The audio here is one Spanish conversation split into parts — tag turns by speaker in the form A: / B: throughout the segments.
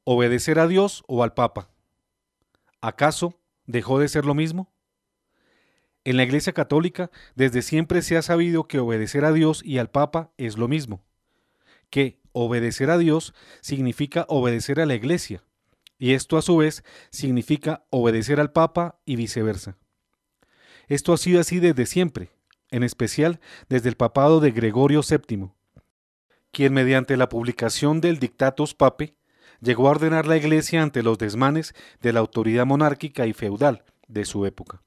A: ¿Obedecer a Dios o al Papa? ¿Acaso dejó de ser lo mismo? En la Iglesia Católica desde siempre se ha sabido que obedecer a Dios y al Papa es lo mismo, que obedecer a Dios significa obedecer a la Iglesia, y esto a su vez significa obedecer al Papa y viceversa. Esto ha sido así desde siempre, en especial desde el papado de Gregorio VII, quien mediante la publicación del Dictatus Papae llegó a ordenar la Iglesia ante los desmanes de la autoridad monárquica y feudal de su época,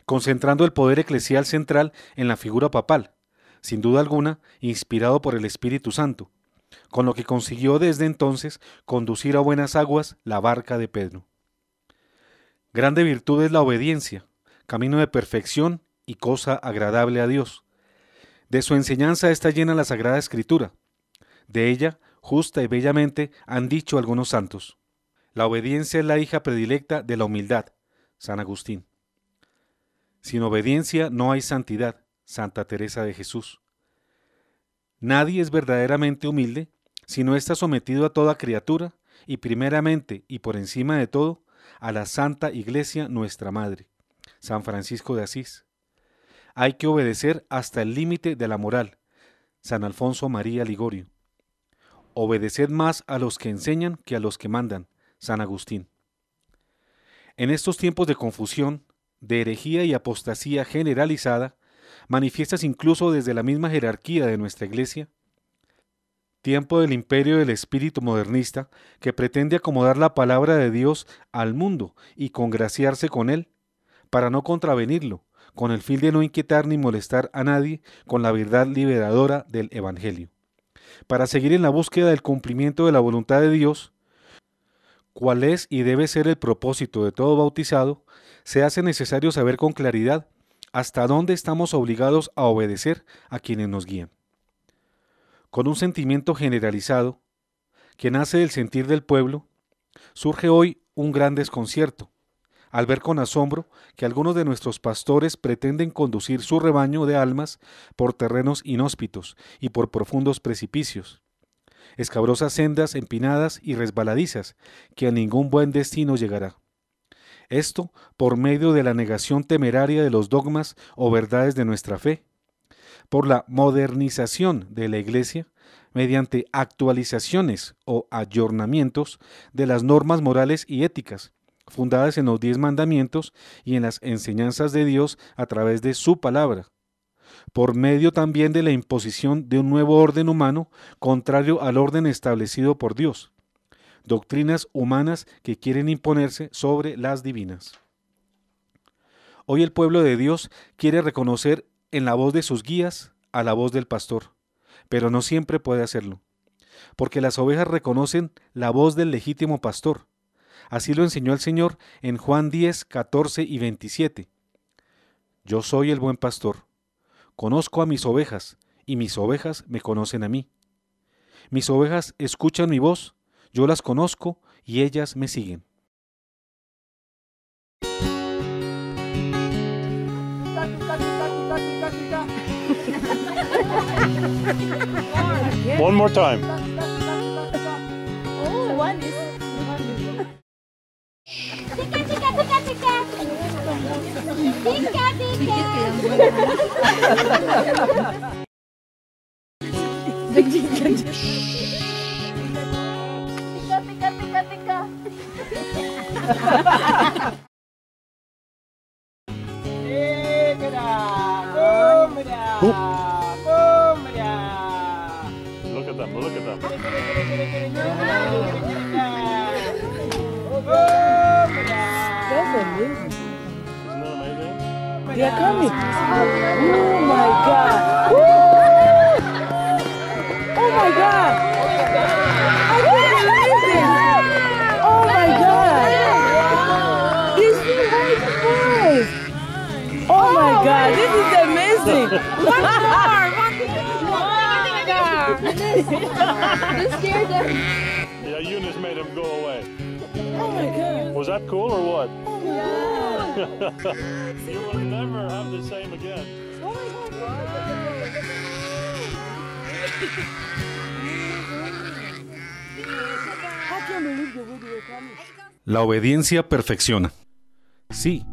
A: concentrando el poder eclesial central en la figura papal, sin duda alguna inspirado por el Espíritu Santo, con lo que consiguió desde entonces conducir a buenas aguas la barca de Pedro. Grande virtud es la obediencia, camino de perfección y cosa agradable a Dios. De su enseñanza está llena la Sagrada Escritura. De ella, justa y bellamente, han dicho algunos santos. La obediencia es la hija predilecta de la humildad, San Agustín. Sin obediencia no hay santidad, Santa Teresa de Jesús. Nadie es verdaderamente humilde si no está sometido a toda criatura y primeramente y por encima de todo a la Santa Iglesia nuestra Madre, San Francisco de Asís. Hay que obedecer hasta el límite de la moral, San Alfonso María Ligorio. Obedeced más a los que enseñan que a los que mandan, San Agustín. En estos tiempos de confusión, de herejía y apostasía generalizada, manifiestas incluso desde la misma jerarquía de nuestra Iglesia, tiempo del imperio del espíritu modernista que pretende acomodar la palabra de Dios al mundo y congraciarse con él, para no contravenirlo, con el fin de no inquietar ni molestar a nadie con la verdad liberadora del Evangelio. Para seguir en la búsqueda del cumplimiento de la voluntad de Dios, cuál es y debe ser el propósito de todo bautizado, se hace necesario saber con claridad hasta dónde estamos obligados a obedecer a quienes nos guían. Con un sentimiento generalizado, que nace del sentir del pueblo, surge hoy un gran desconcierto, al ver con asombro que algunos de nuestros pastores pretenden conducir su rebaño de almas por terrenos inhóspitos y por profundos precipicios, escabrosas sendas empinadas y resbaladizas que a ningún buen destino llegará. Esto por medio de la negación temeraria de los dogmas o verdades de nuestra fe, por la modernización de la Iglesia mediante actualizaciones o ayornamientos de las normas morales y éticas, fundadas en los 10 mandamientos y en las enseñanzas de Dios a través de su palabra, por medio también de la imposición de un nuevo orden humano contrario al orden establecido por Dios, doctrinas humanas que quieren imponerse sobre las divinas. Hoy el pueblo de Dios quiere reconocer en la voz de sus guías a la voz del pastor, pero no siempre puede hacerlo, porque las ovejas reconocen la voz del legítimo pastor. Así lo enseñó el Señor en Juan 10, 14 y 27. Yo soy el buen pastor, conozco a mis ovejas, y mis ovejas me conocen a mí. Mis ovejas escuchan mi voz, yo las conozco, y ellas me siguen.
B: One more time.
C: Oh, one is. Tika, tika, tika, tika. Tika, tika. Tika, tika, tika.
B: Look at them, look at them.
D: That's amazing.
B: Isn't that amazing?
D: They are coming. Oh my God. Woo! Oh my God. I can't believe this. Oh my God. These two white boys. Oh my God. This is amazing. One more.
C: You scared them.
B: Yeah, Eunice made him go away.
D: Oh my God.
B: Was that cool or what?
D: Oh my God.
B: You will never have the same again.
D: Oh my God. I can't believe the way they were coming.
A: La obediencia perfecciona. Sí,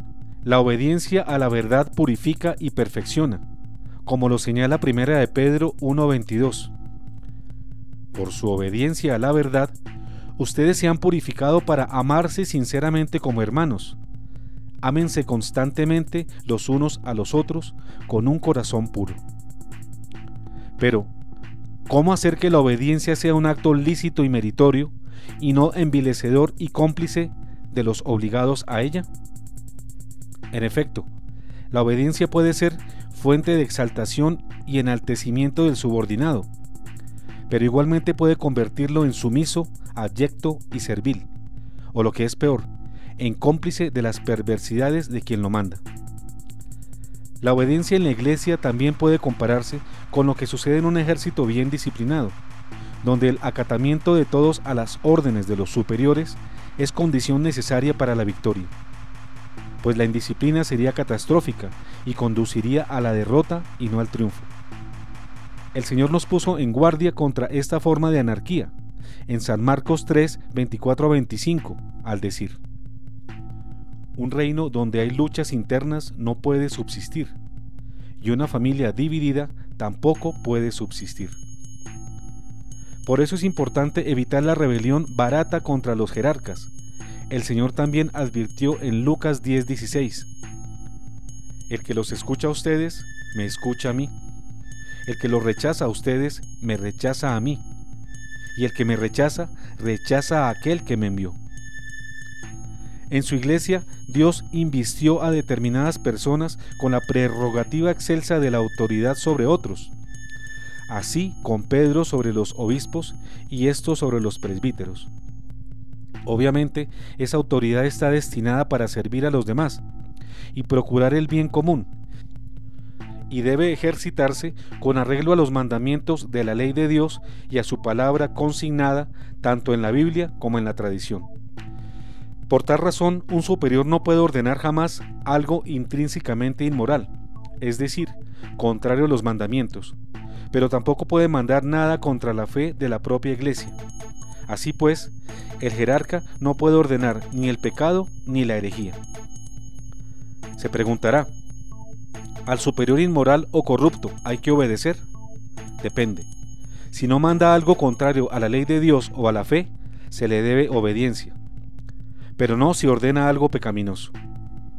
A: la obediencia a la verdad purifica y perfecciona, como lo señala 1 de Pedro 1:22. Por su obediencia a la verdad, ustedes se han purificado para amarse sinceramente como hermanos. Ámense constantemente los unos a los otros con un corazón puro. Pero, ¿cómo hacer que la obediencia sea un acto lícito y meritorio, y no envilecedor y cómplice de los obligados a ella? En efecto, la obediencia puede ser fuente de exaltación y enaltecimiento del subordinado, pero igualmente puede convertirlo en sumiso, abyecto y servil, o lo que es peor, en cómplice de las perversidades de quien lo manda. La obediencia en la iglesia también puede compararse con lo que sucede en un ejército bien disciplinado, donde el acatamiento de todos a las órdenes de los superiores es condición necesaria para la victoria, pues la indisciplina sería catastrófica y conduciría a la derrota y no al triunfo. El Señor nos puso en guardia contra esta forma de anarquía, en San Marcos 3, 24-25, al decir: un reino donde hay luchas internas no puede subsistir, y una familia dividida tampoco puede subsistir. Por eso es importante evitar la rebelión barata contra los jerarcas. El Señor también advirtió en Lucas 10:16: el que los escucha a ustedes, me escucha a mí. El que los rechaza a ustedes, me rechaza a mí. Y el que me rechaza, rechaza a aquel que me envió. En su iglesia, Dios invistió a determinadas personas con la prerrogativa excelsa de la autoridad sobre otros. Así con Pedro sobre los obispos y estos sobre los presbíteros. Obviamente, esa autoridad está destinada para servir a los demás y procurar el bien común, y debe ejercitarse con arreglo a los mandamientos de la ley de Dios y a su palabra consignada tanto en la Biblia como en la tradición. Por tal razón, un superior no puede ordenar jamás algo intrínsecamente inmoral, es decir, contrario a los mandamientos, pero tampoco puede mandar nada contra la fe de la propia iglesia. Así pues, el jerarca no puede ordenar ni el pecado ni la herejía. Se preguntará: ¿al superior inmoral o corrupto hay que obedecer? Depende. Si no manda algo contrario a la ley de Dios o a la fe, se le debe obediencia, pero no si ordena algo pecaminoso.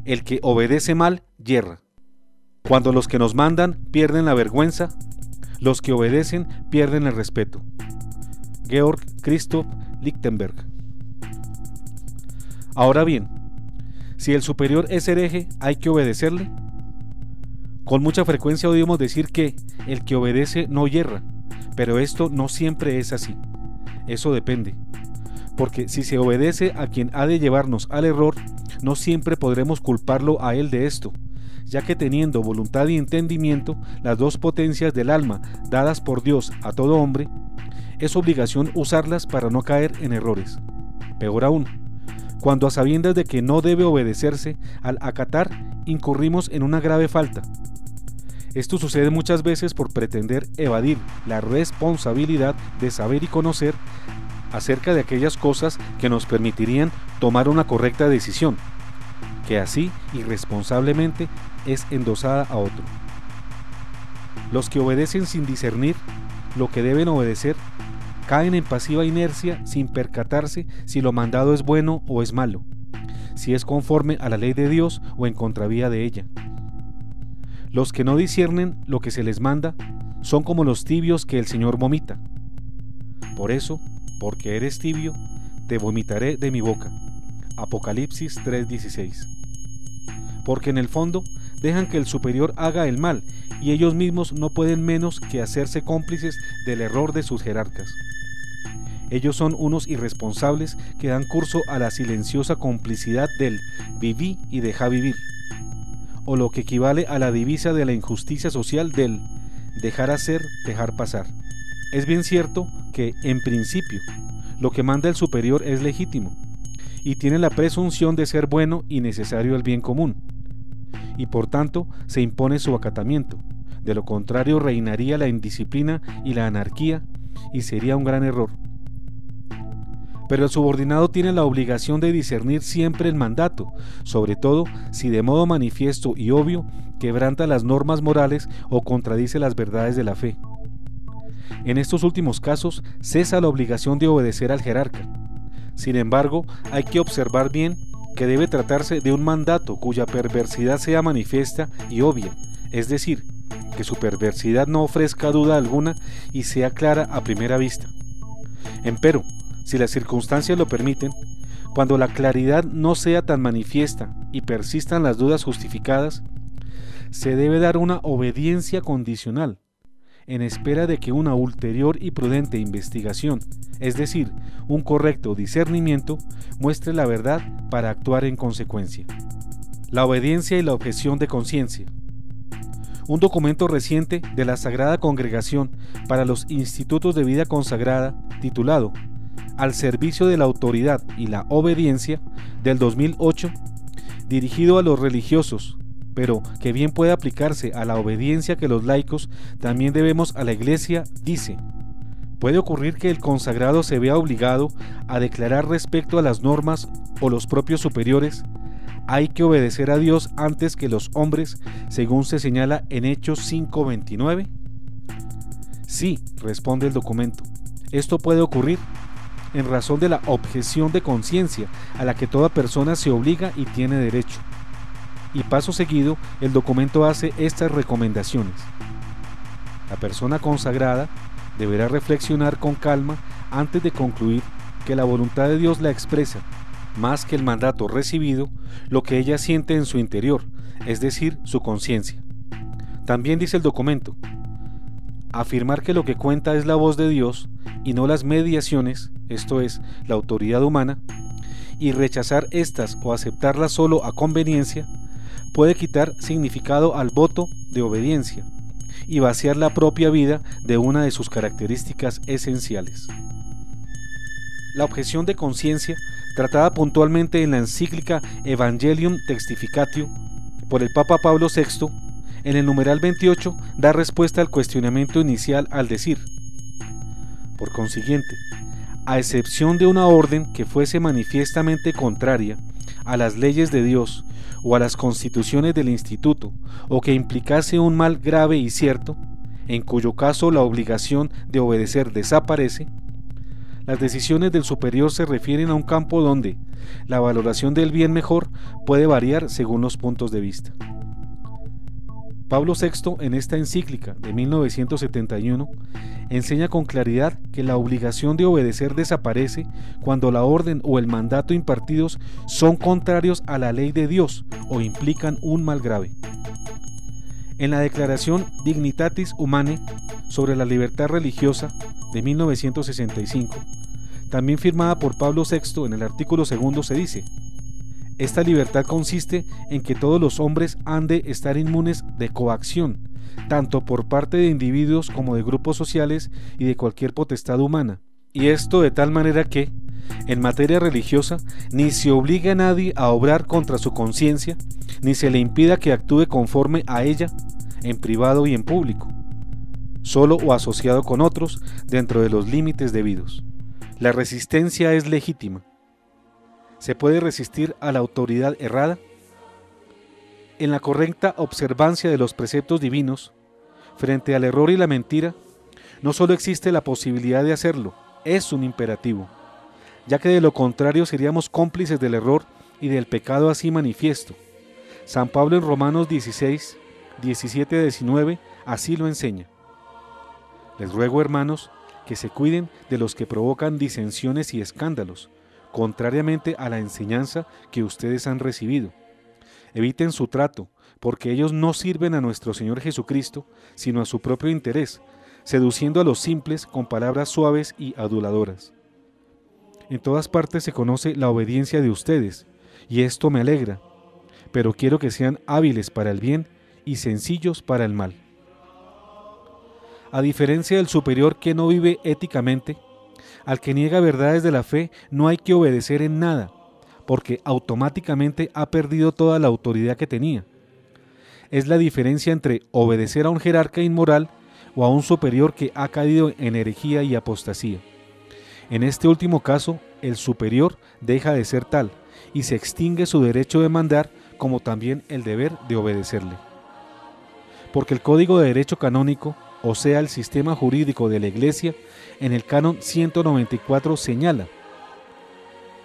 A: El que obedece mal, yerra. Cuando los que nos mandan pierden la vergüenza, los que obedecen pierden el respeto. Georg Christoph Lichtenberg. Ahora bien, si el superior es hereje, ¿hay que obedecerle? Con mucha frecuencia oímos decir que el que obedece no yerra, pero esto no siempre es así. Eso depende, porque si se obedece a quien ha de llevarnos al error, no siempre podremos culparlo a él de esto, ya que teniendo voluntad y entendimiento, las dos potencias del alma dadas por Dios a todo hombre, es obligación usarlas para no caer en errores. Peor aún, cuando a sabiendas de que no debe obedecerse, al acatar incurrimos en una grave falta. Esto sucede muchas veces por pretender evadir la responsabilidad de saber y conocer acerca de aquellas cosas que nos permitirían tomar una correcta decisión, que así irresponsablemente es endosada a otro. Los que obedecen sin discernir lo que deben obedecer caen en pasiva inercia sin percatarse si lo mandado es bueno o es malo, si es conforme a la ley de Dios o en contravía de ella. Los que no disciernen lo que se les manda son como los tibios que el Señor vomita. Por eso, porque eres tibio, te vomitaré de mi boca. Apocalipsis 3:16. Porque en el fondo dejan que el superior haga el mal y ellos mismos no pueden menos que hacerse cómplices del error de sus jerarcas. Ellos son unos irresponsables que dan curso a la silenciosa complicidad del viví y dejá vivir, o lo que equivale a la divisa de la injusticia social del dejar hacer, dejar pasar. Es bien cierto que, en principio, lo que manda el superior es legítimo, y tiene la presunción de ser bueno y necesario al bien común, y por tanto se impone su acatamiento. De lo contrario reinaría la indisciplina y la anarquía, y sería un gran error. Pero el subordinado tiene la obligación de discernir siempre el mandato, sobre todo si de modo manifiesto y obvio quebranta las normas morales o contradice las verdades de la fe. En estos últimos casos cesa la obligación de obedecer al jerarca. Sin embargo, hay que observar bien que debe tratarse de un mandato cuya perversidad sea manifiesta y obvia, es decir, que su perversidad no ofrezca duda alguna y sea clara a primera vista. Empero, si las circunstancias lo permiten, cuando la claridad no sea tan manifiesta y persistan las dudas justificadas, se debe dar una obediencia condicional, en espera de que una ulterior y prudente investigación, es decir, un correcto discernimiento, muestre la verdad para actuar en consecuencia. La obediencia y la objeción de conciencia. Un documento reciente de la Sagrada Congregación para los Institutos de Vida Consagrada, titulado Al servicio de la autoridad y la obediencia, del 2008, dirigido a los religiosos, pero que bien puede aplicarse a la obediencia que los laicos también debemos a la Iglesia, dice: puede ocurrir que el consagrado se vea obligado a declarar respecto a las normas o los propios superiores: hay que obedecer a Dios antes que los hombres, según se señala en Hechos 5:29. Sí, responde el documento, esto puede ocurrir en razón de la objeción de conciencia a la que toda persona se obliga y tiene derecho. Y paso seguido, el documento hace estas recomendaciones. La persona consagrada deberá reflexionar con calma antes de concluir que la voluntad de Dios la expresa, más que el mandato recibido, lo que ella siente en su interior, es decir, su conciencia. También dice el documento: afirmar que lo que cuenta es la voz de Dios y no las mediaciones, esto es, la autoridad humana, y rechazar estas o aceptarlas solo a conveniencia, puede quitar significado al voto de obediencia y vaciar la propia vida de una de sus características esenciales. La objeción de conciencia, tratada puntualmente en la encíclica Evangelium Textificatio por el Papa Pablo VI, en el numeral 28 da respuesta al cuestionamiento inicial al decir: por consiguiente, a excepción de una orden que fuese manifiestamente contraria a las leyes de Dios o a las constituciones del instituto, o que implicase un mal grave y cierto, en cuyo caso la obligación de obedecer desaparece, las decisiones del superior se refieren a un campo donde la valoración del bien mejor puede variar según los puntos de vista. Pablo VI, en esta encíclica de 1971, enseña con claridad que la obligación de obedecer desaparece cuando la orden o el mandato impartidos son contrarios a la ley de Dios o implican un mal grave. En la Declaración Dignitatis Humanae sobre la libertad religiosa de 1965, también firmada por Pablo VI, en el artículo 2 se dice: esta libertad consiste en que todos los hombres han de estar inmunes de coacción, tanto por parte de individuos como de grupos sociales y de cualquier potestad humana, y esto de tal manera que, en materia religiosa, ni se obligue a nadie a obrar contra su conciencia, ni se le impida que actúe conforme a ella, en privado y en público, solo o asociado con otros, dentro de los límites debidos. La resistencia es legítima. ¿Se puede resistir a la autoridad errada? En la correcta observancia de los preceptos divinos, frente al error y la mentira, no solo existe la posibilidad de hacerlo, es un imperativo, ya que de lo contrario seríamos cómplices del error y del pecado así manifiesto. San Pablo en Romanos 16, 17-19 así lo enseña. Les ruego, hermanos, que se cuiden de los que provocan disensiones y escándalos, contrariamente a la enseñanza que ustedes han recibido. Eviten su trato, porque ellos no sirven a nuestro Señor Jesucristo, sino a su propio interés, seduciendo a los simples con palabras suaves y aduladoras. En todas partes se conoce la obediencia de ustedes, y esto me alegra, pero quiero que sean hábiles para el bien y sencillos para el mal. A diferencia del superior que no vive éticamente, al que niega verdades de la fe no hay que obedecer en nada, porque automáticamente ha perdido toda la autoridad que tenía. Es la diferencia entre obedecer a un jerarca inmoral o a un superior que ha caído en herejía y apostasía. En este último caso, el superior deja de ser tal y se extingue su derecho de mandar como también el deber de obedecerle. Porque el Código de Derecho Canónico, o sea, el sistema jurídico de la Iglesia, en el canon 194 señala: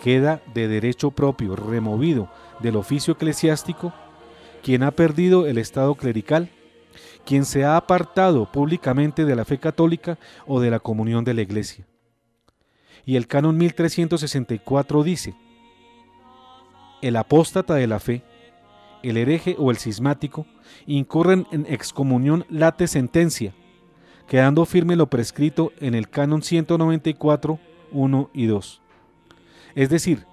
A: queda de derecho propio removido del oficio eclesiástico quien ha perdido el estado clerical, quien se ha apartado públicamente de la fe católica o de la comunión de la Iglesia. Y el canon 1364 dice: el apóstata de la fe, el hereje o el cismático incurren en excomunión late sentencia, quedando firme lo prescrito en el canon 194, 1 y 2. Es decir,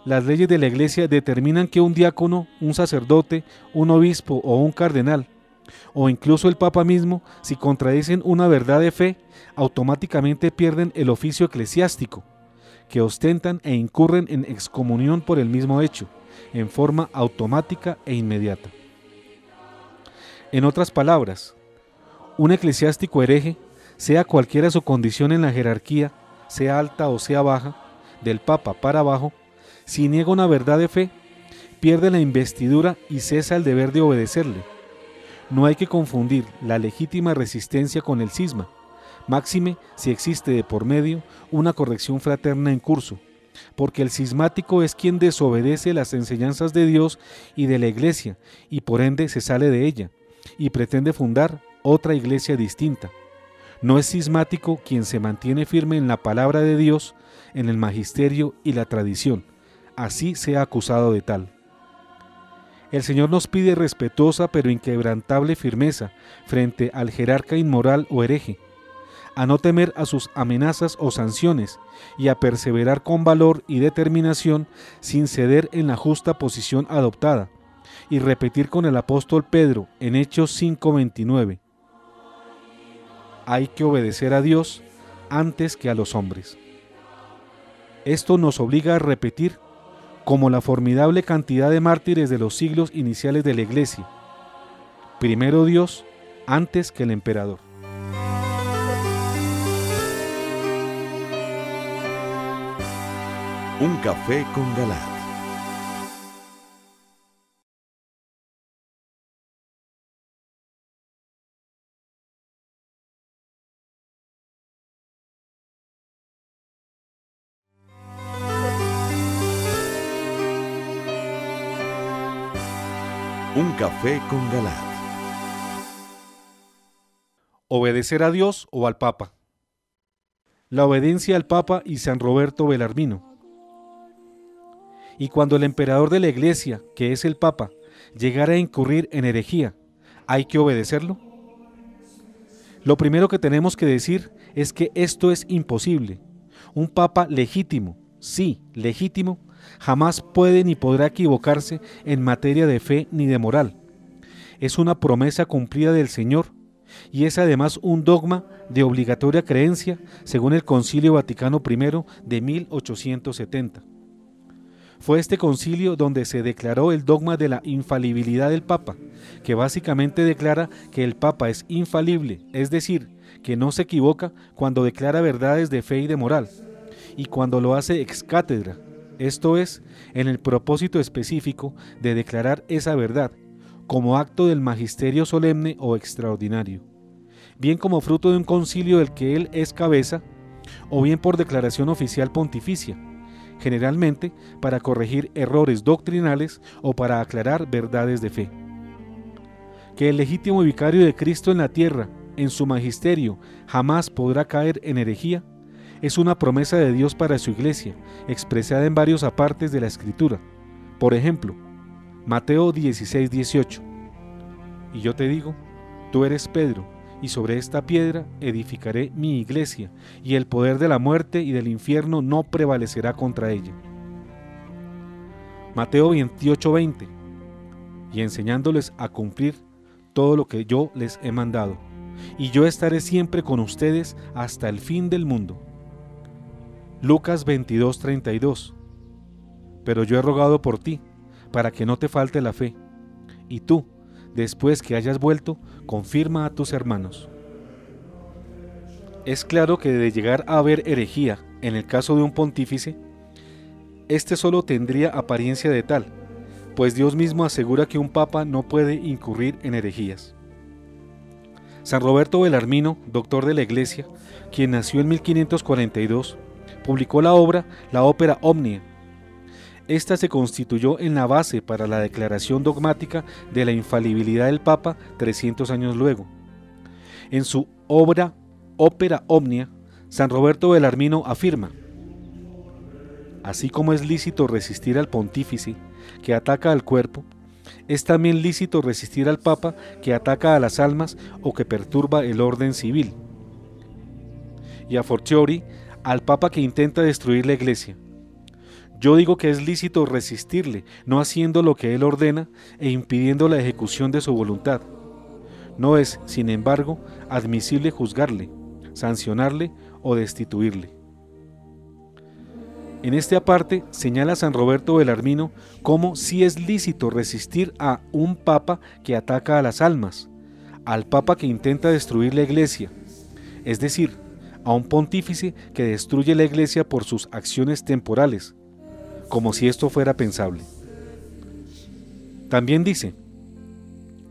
A: las leyes de la Iglesia determinan que un diácono, un sacerdote, un obispo o un cardenal, o incluso el Papa mismo, si contradicen una verdad de fe, automáticamente pierden el oficio eclesiástico, que ostentan e incurren en excomunión por el mismo hecho, en forma automática e inmediata. En otras palabras, un eclesiástico hereje, sea cualquiera su condición en la jerarquía, sea alta o sea baja, del Papa para abajo, si niega una verdad de fe, pierde la investidura y cesa el deber de obedecerle. No hay que confundir la legítima resistencia con el cisma, máxime si existe de por medio una corrección fraterna en curso, porque el cismático es quien desobedece las enseñanzas de Dios y de la Iglesia y por ende se sale de ella y pretende fundar otra iglesia distinta. No es cismático quien se mantiene firme en la palabra de Dios, en el magisterio y la tradición, así sea acusado de tal. El Señor nos pide respetuosa pero inquebrantable firmeza frente al jerarca inmoral o hereje, a no temer a sus amenazas o sanciones y a perseverar con valor y determinación sin ceder en la justa posición adoptada, y repetir con el apóstol Pedro en Hechos 5:29: hay que obedecer a Dios antes que a los hombres. Esto nos obliga a repetir, como la formidable cantidad de mártires de los siglos iniciales de la Iglesia: primero Dios antes que el emperador.
E: Un café con Galat. Un café con Galat.
A: Obedecer a Dios o al Papa. La obediencia al Papa y San Roberto Belarmino. Y cuando el emperador de la Iglesia, que es el Papa, llegara a incurrir en herejía, ¿hay que obedecerlo? Lo primero que tenemos que decir es que esto es imposible. Un Papa legítimo, sí, legítimo, jamás puede ni podrá equivocarse en materia de fe ni de moral. Es una promesa cumplida del Señor y es además un dogma de obligatoria creencia según el Concilio Vaticano I de 1870. Fue este concilio donde se declaró el dogma de la infalibilidad del Papa, que básicamente declara que el Papa es infalible, es decir, que no se equivoca cuando declara verdades de fe y de moral, y cuando lo hace ex cátedra, esto es, en el propósito específico de declarar esa verdad, como acto del magisterio solemne o extraordinario, bien como fruto de un concilio del que él es cabeza, o bien por declaración oficial pontificia, generalmente para corregir errores doctrinales o para aclarar verdades de fe. Que el legítimo vicario de Cristo en la tierra, en su magisterio, jamás podrá caer en herejía, es una promesa de Dios para su iglesia, expresada en varios apartes de la Escritura. Por ejemplo, Mateo 16:18: y yo te digo, tú eres Pedro, y sobre esta piedra edificaré mi iglesia, y el poder de la muerte y del infierno no prevalecerá contra ella. Mateo 28:20: y enseñándoles a cumplir todo lo que yo les he mandado, y yo estaré siempre con ustedes hasta el fin del mundo. Lucas 22:32: pero yo he rogado por ti, para que no te falte la fe, y tú, después que hayas vuelto, confirma a tus hermanos. Es claro que de llegar a haber herejía, En el caso de un pontífice, este solo tendría apariencia de tal, pues Dios mismo asegura que un papa no puede incurrir en herejías. San Roberto Belarmino, doctor de la Iglesia, quien nació en 1542, publicó la ópera Omnia. Esta se constituyó en la base para la declaración dogmática de la infalibilidad del Papa 300 años luego. En su ópera Omnia, San Roberto Belarmino afirma: así como es lícito resistir al pontífice que ataca al cuerpo, es también lícito resistir al Papa que ataca a las almas o que perturba el orden civil, y a fortiori al Papa que intenta destruir la Iglesia. Yo digo que es lícito resistirle, no haciendo lo que él ordena e impidiendo la ejecución de su voluntad. No es, sin embargo, admisible juzgarle, sancionarle o destituirle. En este aparte señala San Roberto Belarmino cómo sí es lícito resistir a un papa que ataca a las almas, al papa que intenta destruir la Iglesia, es decir, a un pontífice que destruye la Iglesia por sus acciones temporales, como si esto fuera pensable. También dice: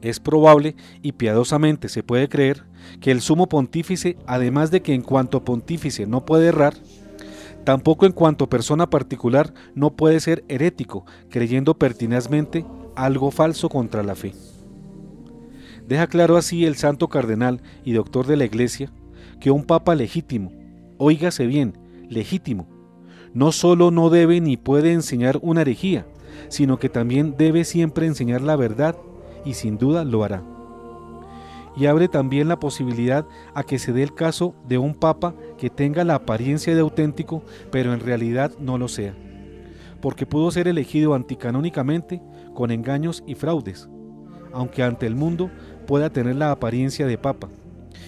A: es probable y piadosamente se puede creer que el sumo pontífice, además de que en cuanto pontífice no puede errar, tampoco en cuanto persona particular no puede ser herético, creyendo pertinazmente algo falso contra la fe. Deja claro así el santo cardenal y doctor de la Iglesia que un papa legítimo, óigase bien, legítimo, no solo no debe ni puede enseñar una herejía, sino que también debe siempre enseñar la verdad, y sin duda lo hará. Y abre también la posibilidad a que se dé el caso de un papa que tenga la apariencia de auténtico, pero en realidad no lo sea, porque pudo ser elegido anticanónicamente con engaños y fraudes, aunque ante el mundo pueda tener la apariencia de papa,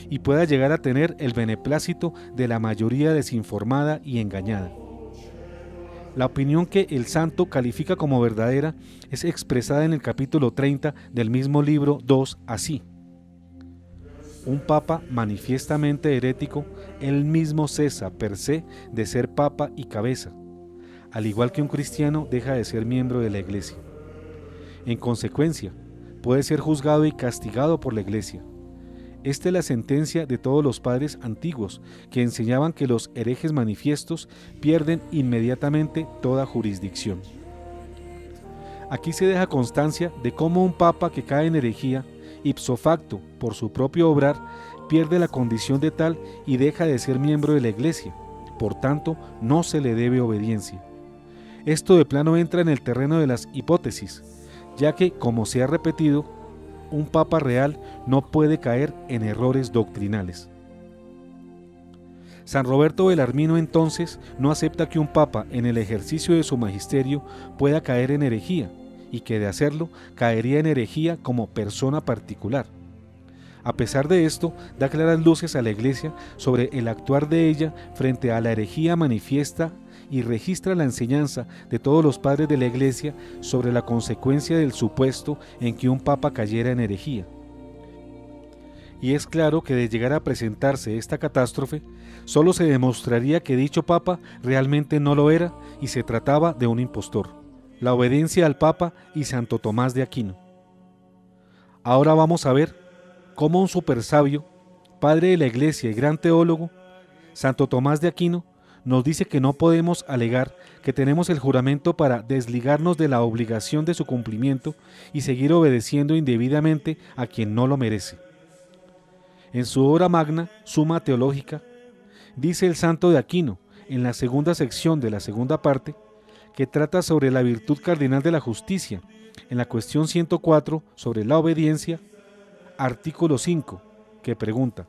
A: y pueda llegar a tener el beneplácito de la mayoría desinformada y engañada. La opinión que el santo califica como verdadera es expresada en el capítulo 30 del mismo libro 2 así: un papa manifiestamente herético, él mismo cesa per se de ser papa y cabeza, al igual que un cristiano deja de ser miembro de la Iglesia. En consecuencia, puede ser juzgado y castigado por la Iglesia. Esta es la sentencia de todos los padres antiguos, que enseñaban que los herejes manifiestos pierden inmediatamente toda jurisdicción. Aquí se deja constancia de cómo un papa que cae en herejía, ipso facto, por su propio obrar, pierde la condición de tal y deja de ser miembro de la Iglesia, por tanto no se le debe obediencia. Esto de plano entra en el terreno de las hipótesis, ya que, como se ha repetido, un papa real no puede caer en errores doctrinales. San Roberto Belarmino entonces no acepta que un papa en el ejercicio de su magisterio pueda caer en herejía, y que de hacerlo caería en herejía como persona particular. A pesar de esto, da claras luces a la Iglesia sobre el actuar de ella frente a la herejía manifiesta y registra la enseñanza de todos los padres de la Iglesia sobre la consecuencia del supuesto en que un papa cayera en herejía. Y es claro que de llegar a presentarse esta catástrofe, solo se demostraría que dicho papa realmente no lo era y se trataba de un impostor. La obediencia al Papa y Santo Tomás de Aquino. Ahora vamos a ver cómo un supersabio, padre de la Iglesia y gran teólogo, Santo Tomás de Aquino, nos dice que no podemos alegar que tenemos el juramento para desligarnos de la obligación de su cumplimiento y seguir obedeciendo indebidamente a quien no lo merece. En su obra magna, Summa Theologica, dice el santo de Aquino, en la segunda sección de la segunda parte, que trata sobre la virtud cardinal de la justicia, en la cuestión 104 sobre la obediencia, artículo 5, que pregunta: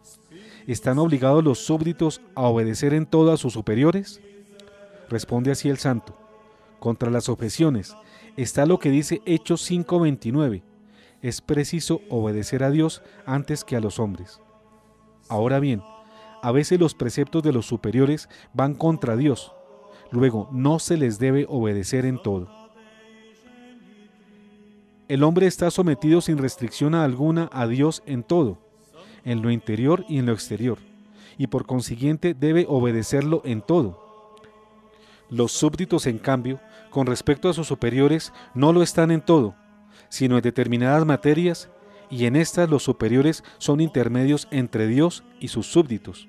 A: ¿están obligados los súbditos a obedecer en todo a sus superiores? Responde así el santo: contra las objeciones está lo que dice Hechos 5:29, es preciso obedecer a Dios antes que a los hombres. Ahora bien, a veces los preceptos de los superiores van contra Dios, luego no se les debe obedecer en todo. El hombre está sometido sin restricción alguna a Dios en todo, en lo interior y en lo exterior, y por consiguiente debe obedecerlo en todo. Los súbditos, en cambio, con respecto a sus superiores, no lo están en todo, sino en determinadas materias, y en estas los superiores son intermedios entre Dios y sus súbditos.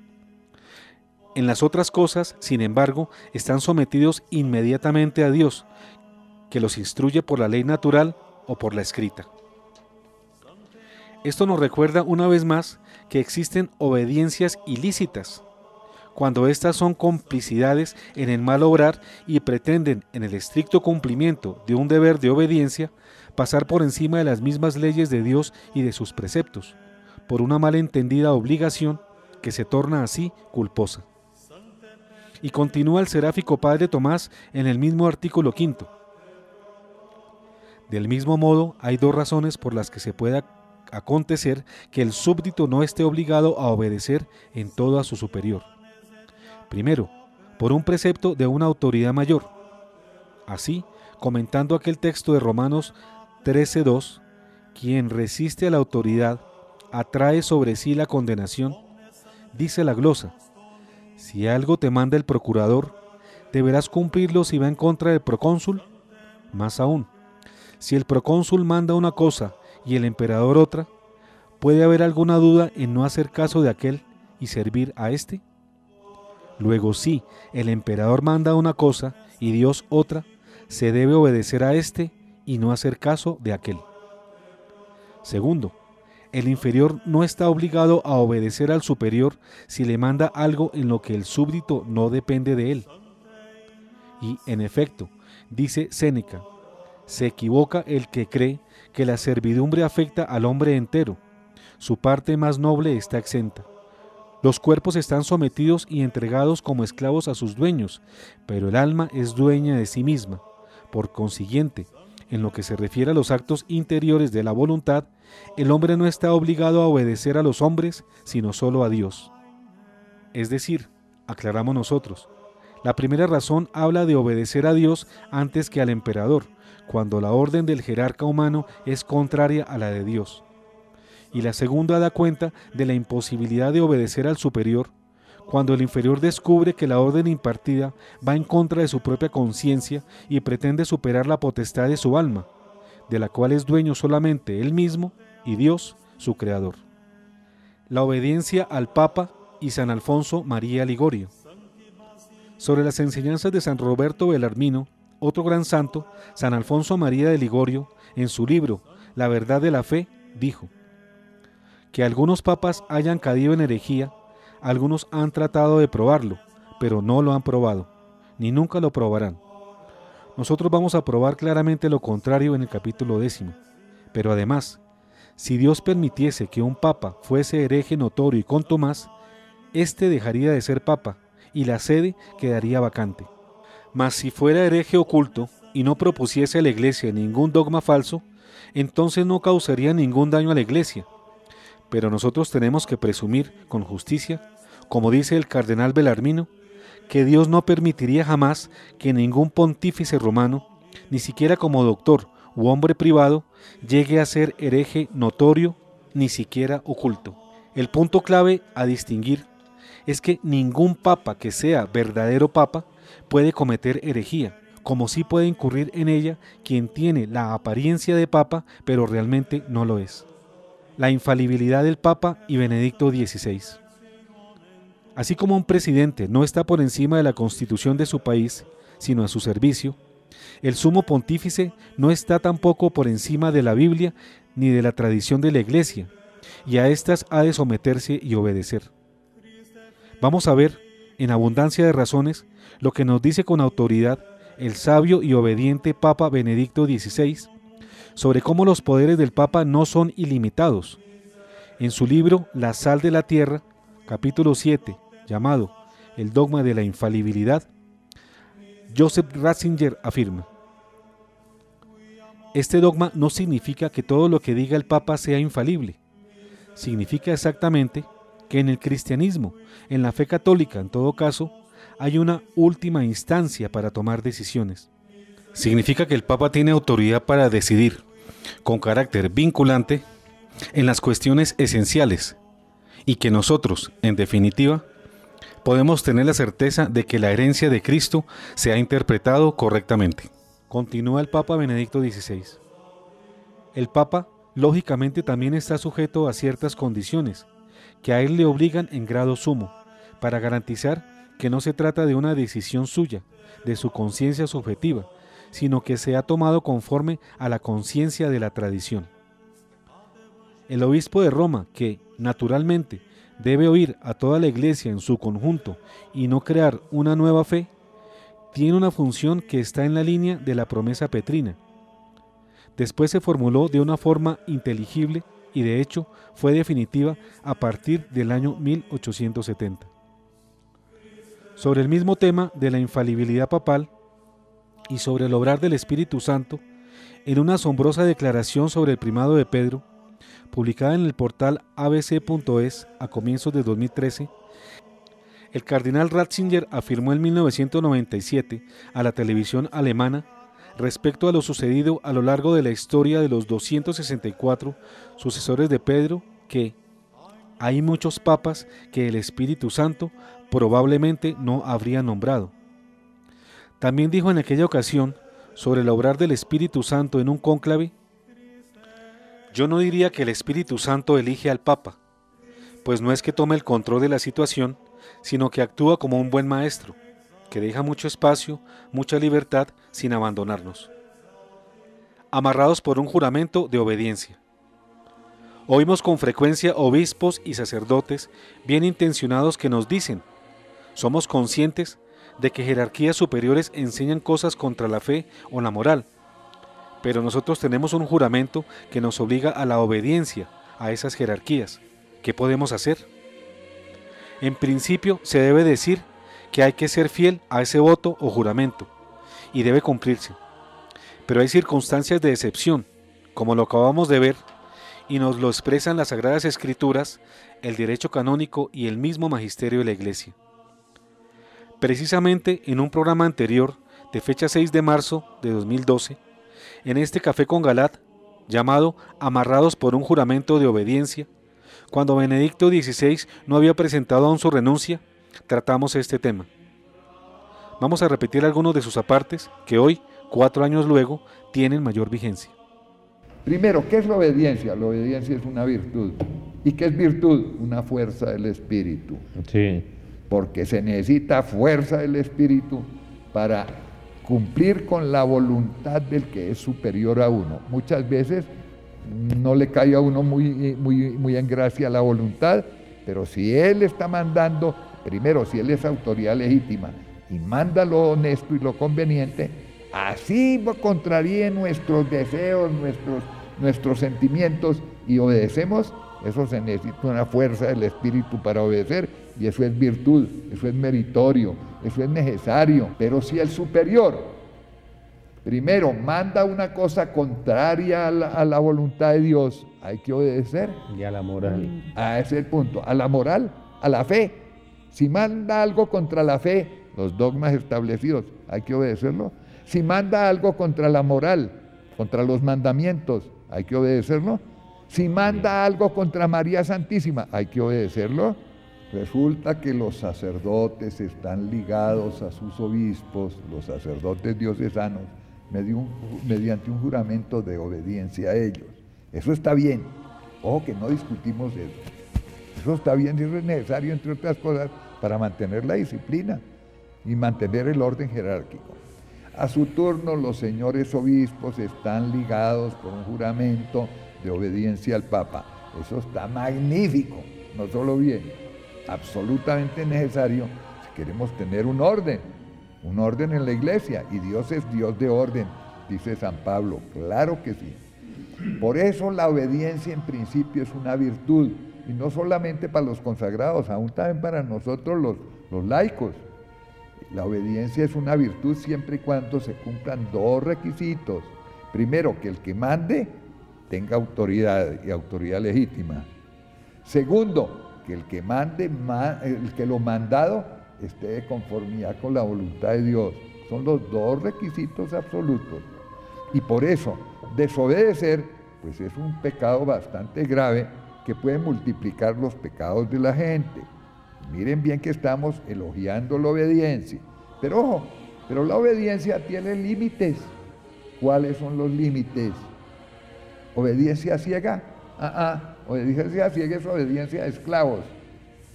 A: En las otras cosas, sin embargo, están sometidos inmediatamente a Dios, que los instruye por la ley natural o por la escrita. Esto nos recuerda una vez más que existen obediencias ilícitas, cuando éstas son complicidades en el mal obrar y pretenden, en el estricto cumplimiento de un deber de obediencia, pasar por encima de las mismas leyes de Dios y de sus preceptos, por una malentendida obligación que se torna así culposa. Y continúa el seráfico padre Tomás en el mismo artículo 5. Del mismo modo, hay dos razones por las que se pueda acontecer que el súbdito no esté obligado a obedecer en todo a su superior. Primero, por un precepto de una autoridad mayor. Así, comentando aquel texto de Romanos 13:2, quien resiste a la autoridad atrae sobre sí la condenación, dice la glosa: si algo te manda el procurador, ¿deberás cumplirlo si va en contra del procónsul? Más aún, si el procónsul manda una cosa y el emperador otra, ¿puede haber alguna duda en no hacer caso de aquel y servir a éste? Luego, si el emperador manda una cosa y Dios otra, se debe obedecer a éste y no hacer caso de aquel. Segundo, el inferior no está obligado a obedecer al superior si le manda algo en lo que el súbdito no depende de él. Y, en efecto, dice Séneca, se equivoca el que cree que la servidumbre afecta al hombre entero. Su parte más noble está exenta. Los cuerpos están sometidos y entregados como esclavos a sus dueños, pero el alma es dueña de sí misma. Por consiguiente, en lo que se refiere a los actos interiores de la voluntad, el hombre no está obligado a obedecer a los hombres, sino solo a Dios. Es decir, aclaramos nosotros, la primera razón habla de obedecer a Dios antes que al emperador, cuando la orden del jerarca humano es contraria a la de Dios. Y la segunda da cuenta de la imposibilidad de obedecer al superior, cuando el inferior descubre que la orden impartida va en contra de su propia conciencia y pretende superar la potestad de su alma, de la cual es dueño solamente él mismo y Dios, su creador. La obediencia al Papa y San Alfonso María Ligorio. Sobre las enseñanzas de San Roberto Belarmino, otro gran santo, San Alfonso María de Ligorio, en su libro La verdad de la fe, dijo: que algunos papas hayan caído en herejía, algunos han tratado de probarlo, pero no lo han probado, ni nunca lo probarán. Nosotros vamos a probar claramente lo contrario en el capítulo 10. Pero además, si Dios permitiese que un papa fuese hereje notorio y contumaz, éste dejaría de ser papa y la sede quedaría vacante. Mas si fuera hereje oculto y no propusiese a la iglesia ningún dogma falso, entonces no causaría ningún daño a la iglesia. Pero nosotros tenemos que presumir con justicia, como dice el cardenal Belarmino, que Dios no permitiría jamás que ningún pontífice romano, ni siquiera como doctor u hombre privado, llegue a ser hereje notorio, ni siquiera oculto. El punto clave a distinguir es que ningún papa que sea verdadero papa puede cometer herejía, como sí puede incurrir en ella quien tiene la apariencia de papa, pero realmente no lo es. La infalibilidad del Papa y Benedicto XVI. Así como un presidente no está por encima de la constitución de su país, sino a su servicio, el sumo pontífice no está tampoco por encima de la Biblia ni de la tradición de la Iglesia, y a éstas ha de someterse y obedecer. Vamos a ver, en abundancia de razones, lo que nos dice con autoridad el sabio y obediente Papa Benedicto XVI, sobre cómo los poderes del Papa no son ilimitados. En su libro La sal de la tierra, capítulo 7, llamado El dogma de la infalibilidad, Joseph Ratzinger afirma: este dogma no significa que todo lo que diga el Papa sea infalible. Significa exactamente que en el cristianismo, en la fe católica en todo caso, hay una última instancia para tomar decisiones. Significa que el Papa tiene autoridad para decidir, con carácter vinculante, en las cuestiones esenciales, y que nosotros, en definitiva, podemos tener la certeza de que la herencia de Cristo se ha interpretado correctamente. Continúa el Papa Benedicto XVI. El Papa, lógicamente, también está sujeto a ciertas condiciones que a él le obligan en grado sumo, para garantizar que no se trata de una decisión suya, de su conciencia subjetiva, sino que se ha tomado conforme a la conciencia de la tradición. El obispo de Roma, que, naturalmente, debe oír a toda la Iglesia en su conjunto y no crear una nueva fe, tiene una función que está en la línea de la promesa petrina. Después se formuló de una forma inteligible y de hecho fue definitiva a partir del año 1870. Sobre el mismo tema de la infalibilidad papal y sobre el obrar del Espíritu Santo, en una asombrosa declaración sobre el primado de Pedro, publicada en el portal abc.es a comienzos de 2013, el cardenal Ratzinger afirmó en 1997 a la televisión alemana respecto a lo sucedido a lo largo de la historia de los 264 sucesores de Pedro que hay muchos papas que el Espíritu Santo probablemente no habría nombrado. También dijo en aquella ocasión sobre el obrar del Espíritu Santo en un cónclave: yo no diría que el Espíritu Santo elige al Papa, pues no es que tome el control de la situación, sino que actúa como un buen maestro, que deja mucho espacio, mucha libertad, sin abandonarnos. Amarrados por un juramento de obediencia. Oímos con frecuencia obispos y sacerdotes bien intencionados que nos dicen: somos conscientes de que jerarquías superiores enseñan cosas contra la fe o la moral, pero nosotros tenemos un juramento que nos obliga a la obediencia a esas jerarquías. ¿Qué podemos hacer? En principio se debe decir que hay que ser fiel a ese voto o juramento, y debe cumplirse. Pero hay circunstancias de excepción, como lo acabamos de ver, y nos lo expresan las Sagradas Escrituras, el derecho canónico y el mismo magisterio de la Iglesia. Precisamente en un programa anterior, de fecha 6 de marzo de 2012, en este Café con Galat, llamado Amarrados por un juramento de obediencia, cuando Benedicto XVI no había presentado aún su renuncia, tratamos este tema. Vamos a repetir algunos de sus apartes que hoy, 4 años luego, tienen mayor vigencia.
F: Primero, ¿qué es la obediencia? La obediencia es una virtud. ¿Y qué es virtud? Una fuerza del Espíritu.
G: Sí.
F: Porque se necesita fuerza del Espíritu para cumplir con la voluntad del que es superior a uno. Muchas veces no le cae a uno muy en gracia la voluntad, pero si él está mandando, primero, si él es autoridad legítima y manda lo honesto y lo conveniente, así contraríe nuestros deseos, nuestros sentimientos y obedecemos, eso se necesita una fuerza del Espíritu para obedecer, y eso es virtud, eso es meritorio, eso es necesario. Pero si el superior primero manda una cosa contraria a la voluntad de Dios, hay que obedecer.
G: Y a la moral.
F: A ese es el punto, a la moral, a la fe. Si manda algo contra la fe, los dogmas establecidos, hay que obedecerlo. Si manda algo contra la moral, contra los mandamientos, hay que obedecerlo. Si manda algo contra María Santísima, hay que obedecerlo. Resulta que los sacerdotes están ligados a sus obispos, los sacerdotes diocesanos, mediante un juramento de obediencia a ellos. Eso está bien. Ojo que no discutimos eso. Eso está bien y eso es necesario, entre otras cosas, para mantener la disciplina y mantener el orden jerárquico. A su turno, los señores obispos están ligados por un juramento de obediencia al Papa. Eso está magnífico, no solo bien, absolutamente necesario si queremos tener un orden en la Iglesia, y Dios es Dios de orden, dice San Pablo, claro que sí. Por eso la obediencia en principio es una virtud, y no solamente para los consagrados, aún también para nosotros los laicos. La obediencia es una virtud siempre y cuando se cumplan dos requisitos. Primero, que el que mande tenga autoridad y autoridad legítima. Segundo, que el que mande, el que lo mandado esté de conformidad con la voluntad de Dios. Son los dos requisitos absolutos. Y por eso, desobedecer, pues es un pecado bastante grave que puede multiplicar los pecados de la gente. Miren bien que estamos elogiando la obediencia. Pero ojo, pero la obediencia tiene límites. ¿Cuáles son los límites? ¿Obediencia ciega? Obediencia ciega es obediencia de esclavos.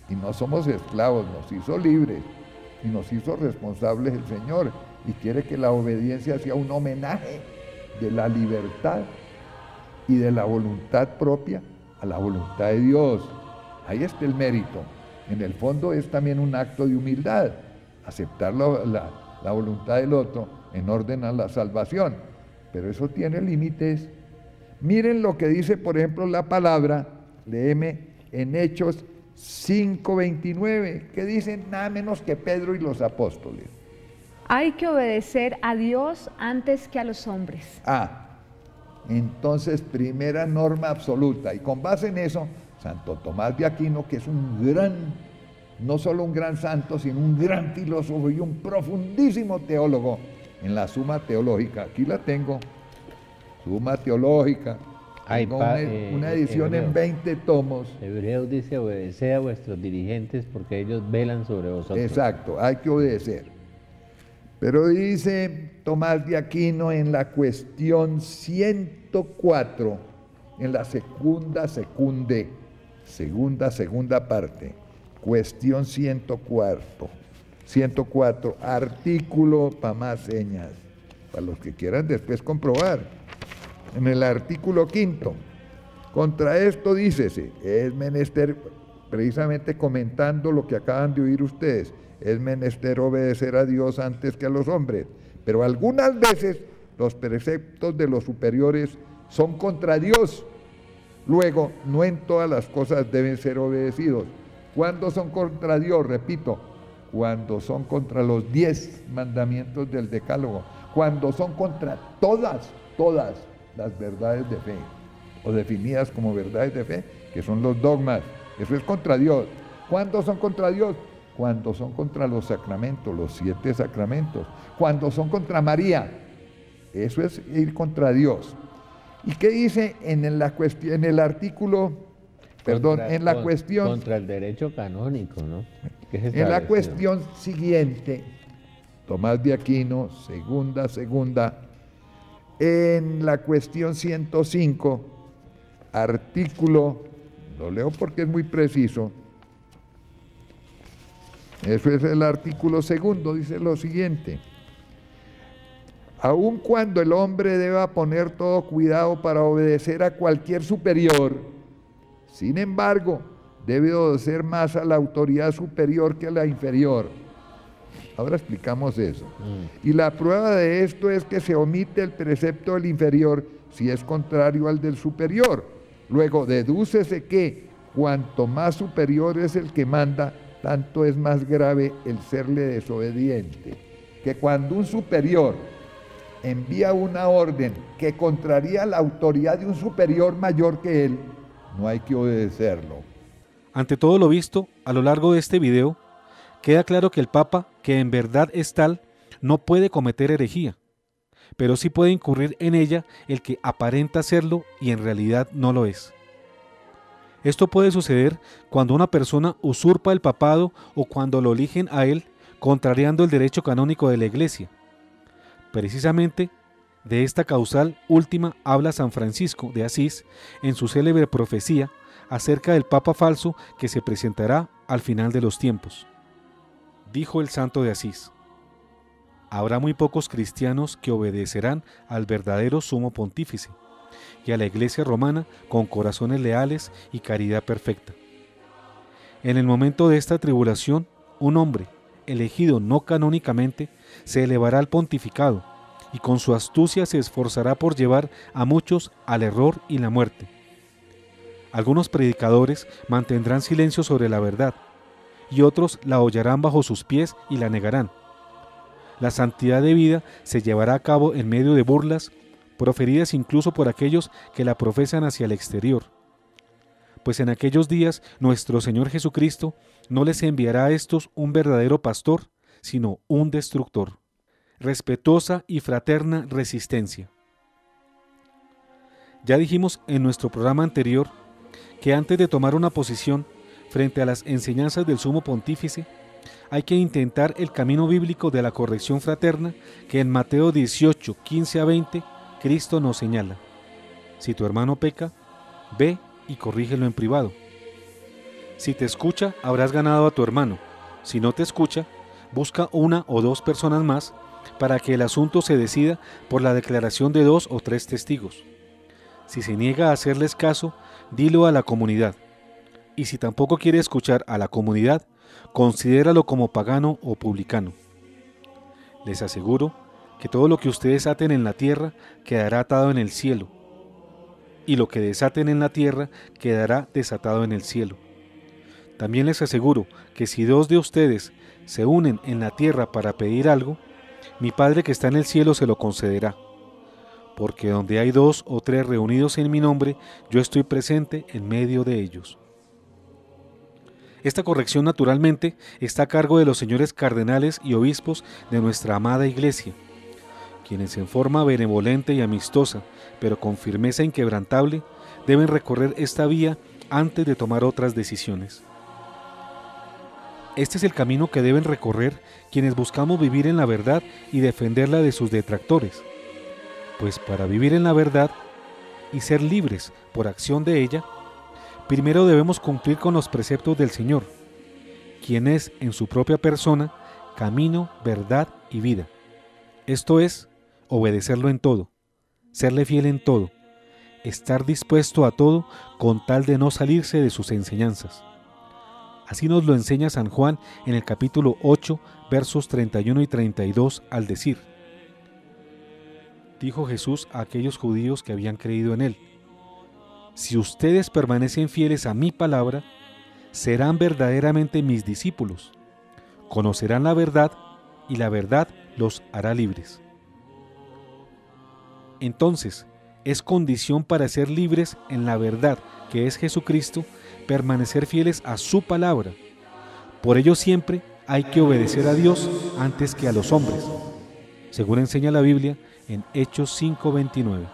F: Y no somos esclavos, nos hizo libres y nos hizo responsables el Señor. Y quiere que la obediencia sea un homenaje de la libertad y de la voluntad propia a la voluntad de Dios. Ahí está el mérito. En el fondo es también un acto de humildad, aceptar la voluntad del otro en orden a la salvación. Pero eso tiene límites. Miren lo que dice, por ejemplo, la palabra, léeme en Hechos 5:29, que dicen nada menos que Pedro y los apóstoles.
G: Hay que obedecer a Dios antes que a los hombres.
F: Entonces, primera norma absoluta. Y con base en eso, Santo Tomás de Aquino, que es no solo un gran santo, sino un gran filósofo y un profundísimo teólogo, en la Suma Teológica, aquí la tengo, Suma Teológica, tengo una edición en 20 tomos.
H: Hebreos dice, obedeced a vuestros dirigentes porque ellos velan sobre vosotros.
F: Exacto, hay que obedecer. Pero dice Tomás de Aquino en la cuestión 104, en la segunda parte, cuestión 104, artículo para más señas, para los que quieran después comprobar. En el artículo 5, contra esto dícese, es menester, precisamente comentando lo que acaban de oír ustedes, es menester obedecer a Dios antes que a los hombres, pero algunas veces los preceptos de los superiores son contra Dios. Luego, no en todas las cosas deben ser obedecidos. ¿Cuándo son contra Dios? Repito, cuando son contra los 10 mandamientos del Decálogo, cuando son contra todas las verdades de fe, o definidas como verdades de fe, que son los dogmas. Eso es contra Dios. ¿Cuándo son contra Dios? Cuando son contra los sacramentos, los 7 sacramentos. Cuando son contra María, eso es ir contra Dios. ¿Y qué dice en el artículo, en la cuestión?
H: Contra el derecho canónico, ¿no?
F: En la cuestión siguiente, Tomás de Aquino, segunda, en la cuestión 105, artículo, lo leo porque es muy preciso, eso es el artículo 2, dice lo siguiente: aun cuando el hombre deba poner todo cuidado para obedecer a cualquier superior, sin embargo, debe obedecer más a la autoridad superior que a la inferior. Ahora explicamos eso. Y la prueba de esto es que se omite el precepto del inferior si es contrario al del superior. Luego, dedúcese que cuanto más superior es el que manda, tanto es más grave el serle desobediente. Que cuando un superior envía una orden que contraría la autoridad de un superior mayor que él, no hay que obedecerlo.
A: Ante todo lo visto a lo largo de este video, queda claro que el Papa, que en verdad es tal, no puede cometer herejía, pero sí puede incurrir en ella el que aparenta serlo y en realidad no lo es. Esto puede suceder cuando una persona usurpa el papado o cuando lo eligen a él, contrariando el derecho canónico de la Iglesia. Precisamente de esta causal última habla San Francisco de Asís en su célebre profecía acerca del Papa falso que se presentará al final de los tiempos. Dijo el santo de Asís: habrá muy pocos cristianos que obedecerán al verdadero sumo pontífice y a la Iglesia romana con corazones leales y caridad perfecta. En el momento de esta tribulación, un hombre, elegido no canónicamente, se elevará al pontificado y con su astucia se esforzará por llevar a muchos al error y la muerte. Algunos predicadores mantendrán silencio sobre la verdad y otros la hollarán bajo sus pies y la negarán. La santidad de vida se llevará a cabo en medio de burlas, proferidas incluso por aquellos que la profesan hacia el exterior. Pues en aquellos días nuestro Señor Jesucristo no les enviará a estos un verdadero pastor, sino un destructor. Respetuosa y fraterna resistencia. Ya dijimos en nuestro programa anterior que antes de tomar una posición, frente a las enseñanzas del sumo pontífice, hay que intentar el camino bíblico de la corrección fraterna que en Mateo 18, 15 a 20, Cristo nos señala. Si tu hermano peca, ve y corrígelo en privado. Si te escucha, habrás ganado a tu hermano. Si no te escucha, busca una o dos personas más para que el asunto se decida por la declaración de 2 o 3 testigos. Si se niega a hacerles caso, dilo a la comunidad. Y si tampoco quiere escuchar a la comunidad, considéralo como pagano o publicano. Les aseguro que todo lo que ustedes aten en la tierra quedará atado en el cielo, y lo que desaten en la tierra quedará desatado en el cielo. También les aseguro que si 2 de ustedes se unen en la tierra para pedir algo, mi Padre que está en el cielo se lo concederá. Porque donde hay 2 o 3 reunidos en mi nombre, yo estoy presente en medio de ellos. Esta corrección naturalmente está a cargo de los señores cardenales y obispos de nuestra amada Iglesia, quienes en forma benevolente y amistosa, pero con firmeza inquebrantable, deben recorrer esta vía antes de tomar otras decisiones. Este es el camino que deben recorrer quienes buscamos vivir en la verdad y defenderla de sus detractores, pues para vivir en la verdad y ser libres por acción de ella, primero debemos cumplir con los preceptos del Señor, quien es en su propia persona camino, verdad y vida. Esto es, obedecerlo en todo, serle fiel en todo, estar dispuesto a todo con tal de no salirse de sus enseñanzas. Así nos lo enseña San Juan en el capítulo 8, versos 31 y 32, al decir: dijo Jesús a aquellos judíos que habían creído en él: si ustedes permanecen fieles a mi palabra, serán verdaderamente mis discípulos, conocerán la verdad y la verdad los hará libres. Entonces, es condición para ser libres en la verdad, que es Jesucristo, permanecer fieles a su palabra. Por ello siempre hay que obedecer a Dios antes que a los hombres, según enseña la Biblia en Hechos 5:29.